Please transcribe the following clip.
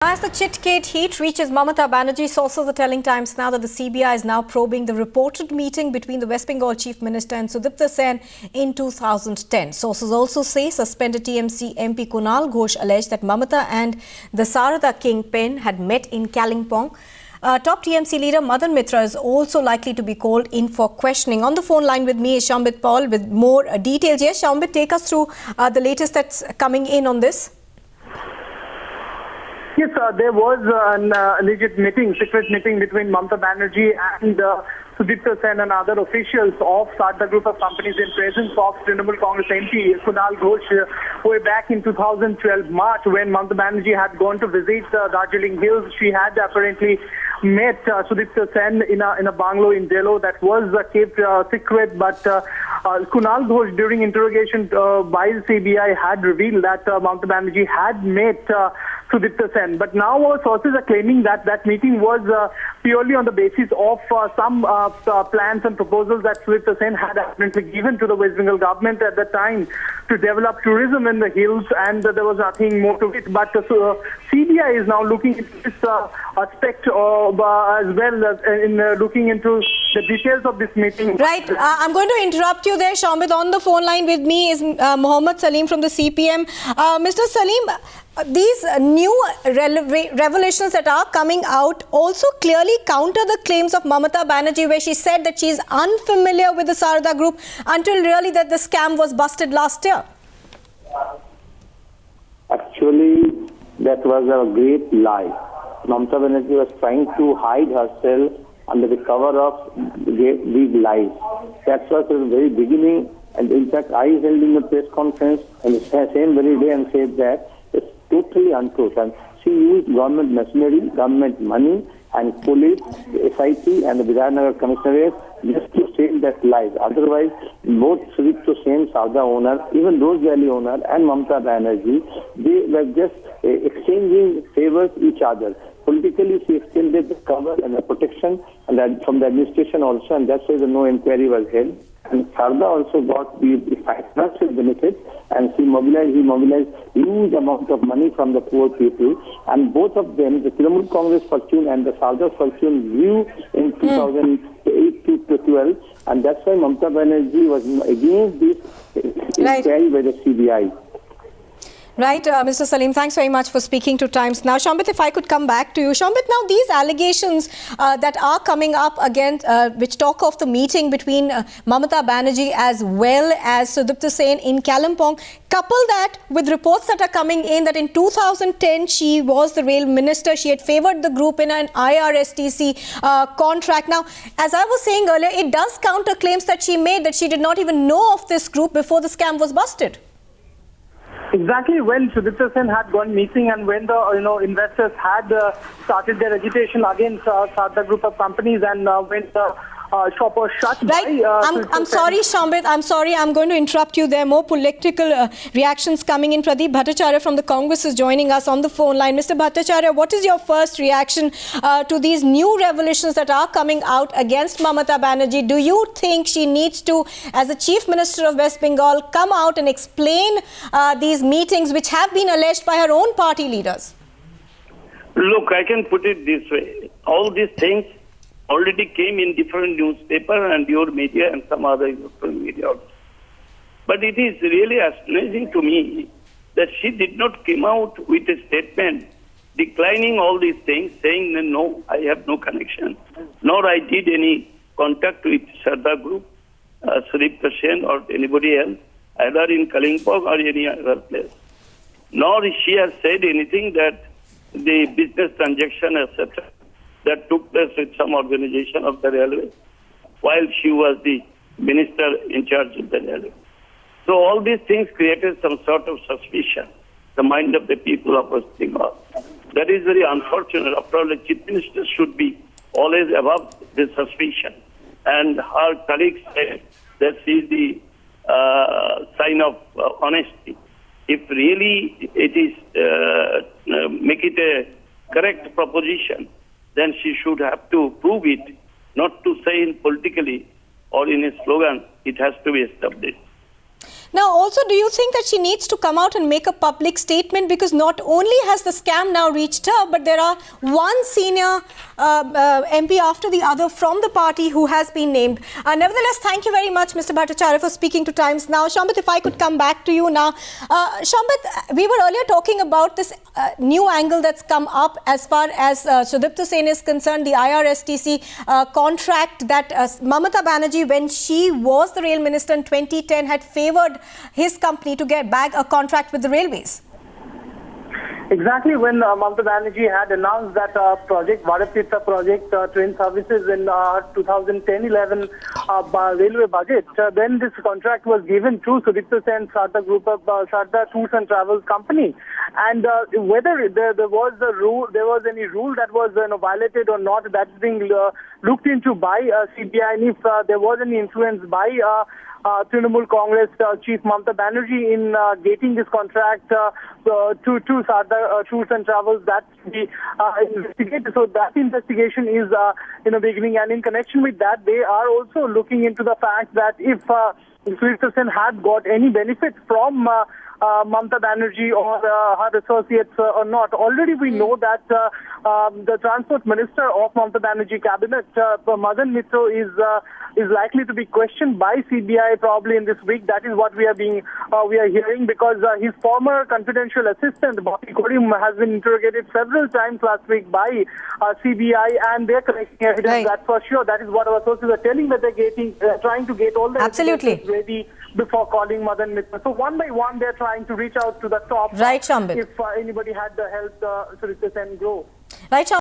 As the Chitgate heat reaches Mamata Banerjee, sources are telling Times Now that the CBI is now probing the reported meeting between the West Bengal Chief Minister and Sudipta Sen in 2010. Sources also say suspended TMC MP Kunal Ghosh alleged that Mamata and the Sarada kingpin had met in Kalimpong. Top TMC leader Madan Mitra is also likely to be called in for questioning. On the phone line with me is Shambit Paul with more details. Yes, Shambit, take us through the latest that's coming in on this. Yes, there was an alleged meeting, secret meeting between Mamata Banerjee and Sudipta Sen and other officials of Sarda Group of Companies in presence of Trinamool Congress MP Kunal Ghosh way back in 2012 March when Mamata Banerjee had gone to visit Darjeeling Hills. She had apparently met Sudipta Sen in a bungalow in Delo that was kept secret, but Kunal Ghosh during interrogation by the CBI had revealed that Mamata Banerjee had met Sudipta Sen. But now our sources are claiming that that meeting was purely on the basis of some plans and proposals that Sudipta Sen had apparently given to the West Bengal government at the time to develop tourism in the hills, and there was nothing more to it. But CBI is now looking into this aspect as well as in looking into the details of this meeting. Right. I'm going to interrupt you there, Shambit. On the phone line with me is Mohammed Salim from the CPM. Mr. Salim, these new revelations that are coming out also clearly counter the claims of Mamata Banerjee, where she said that she is unfamiliar with the Sarada Group until really that the scam was busted last year. Actually, that was a great lie. Mamata Banerjee was trying to hide herself under the cover of these lies. That was at the very beginning, and in fact, I held in the press conference on the same very day and said that it's totally untruth. And she used government machinery, government money, and police, SIT, and the Vijayanagar Commissionerate just to say that lies. Otherwise, both Sudipta Sen, Sarda owner, even Rose Valley owner, and Mamata Banerjee, they were just exchanging favors each other. Politically, she extended the cover and the protection, and that from the administration also, and that's why the no inquiry was held. And Sarda also got the financial benefits, and he mobilized huge amount of money from the poor people. And both of them, the Trinamool Congress fortune and the Sarda fortune, grew in 2008 to 12, and that's why Mamata Banerjee was against this inquiry by the CBI. Right, Mr. Salim, thanks very much for speaking to Times Now. Shambit, if I could come back to you. Shambit, now these allegations that are coming up again, which talk of the meeting between Mamata Banerjee as well as Sudipta Sen in Kalimpong, couple that with reports that are coming in that in 2010 she was the rail minister, she had favoured the group in an IRSTC contract. Now, as I was saying earlier, it does counter claims that she made that she did not even know of this group before the scam was busted. Exactly, when Sudipta Sen had gone missing and when the investors had started their agitation against Sarda Group of Companies, and when the shop was shut. Right. I'm sorry, Shambit. I'm sorry. I'm going to interrupt you. There are more political reactions coming in. Pradeep Bhattacharya from the Congress is joining us on the phone line. Mr. Bhattacharya, what is your first reaction to these new revelations that are coming out against Mamata Banerjee? Do you think she needs to, as the Chief Minister of West Bengal, come out and explain these meetings which have been alleged by her own party leaders? Look, I can put it this way. All these things already came in different newspaper and your media and some other media. But it is really astonishing to me that she did not come out with a statement declining all these things, saying that no, I have no connection, nor I did any contact with Sarda Group, Sudipta Sen or anybody else, either in Kalimpong or any other place. Nor she has said anything that the business transaction, etc., that took place with some organization of the railway while she was the minister in charge of the railway. So all these things created some sort of suspicion in the mind of the people of West Bengal. That is very unfortunate. After all, the chief minister should be always above the suspicion. And her colleagues said that she is the sign of honesty. If really it is, make it a correct proposition, then she should have to prove it, not to say it politically or in a slogan. It has to be established. Now, also, do you think that she needs to come out and make a public statement, because not only has the scam now reached her, but there are one senior MP after the other from the party who has been named. Nevertheless, thank you very much, Mr. Bhattacharya, for speaking to Times Now. Shambit, if I could come back to you now. Shambit, we were earlier talking about this new angle that's come up as far as Sudipta Sen is concerned, the IRSTC contract that Mamata Banerjee, when she was the rail minister in 2010, had favoured his company to get back a contract with the railways. Exactly when Mamata Banerjee had announced that project, Bharat Tirtha project, train services in 2010-11 railway budget, then this contract was given to Sudipta Sen, Sharda Group of Sharda Tours and Travels Company. And whether there was any rule that was violated or not, that's being looked into by CBI. And if there was any influence by Trinamool Congress Chief Mamata Banerjee in getting this contract to Sharda Tours and Travels, that be investigated. So that investigation is beginning, and in connection with that, they are also looking into the fact that if Sudipta Sen had got any benefit from Mamata Banerjee or her associates or not. Already we know that the Transport Minister of Mamata Banerjee cabinet, Madan Mitra, is likely to be questioned by CBI probably in this week. That is what we are hearing, because his former confidential assistant, Bobby Korim, has been interrogated several times last week by CBI, and they're collecting evidence. Right. That for sure. That is what our sources are telling, that they're trying to get all the evidence ready before calling Madan Mitra. So one by one, they're trying to reach out to the top. Right, Shambit. If anybody had helped Sudipta Sen grow. Right, Shambit.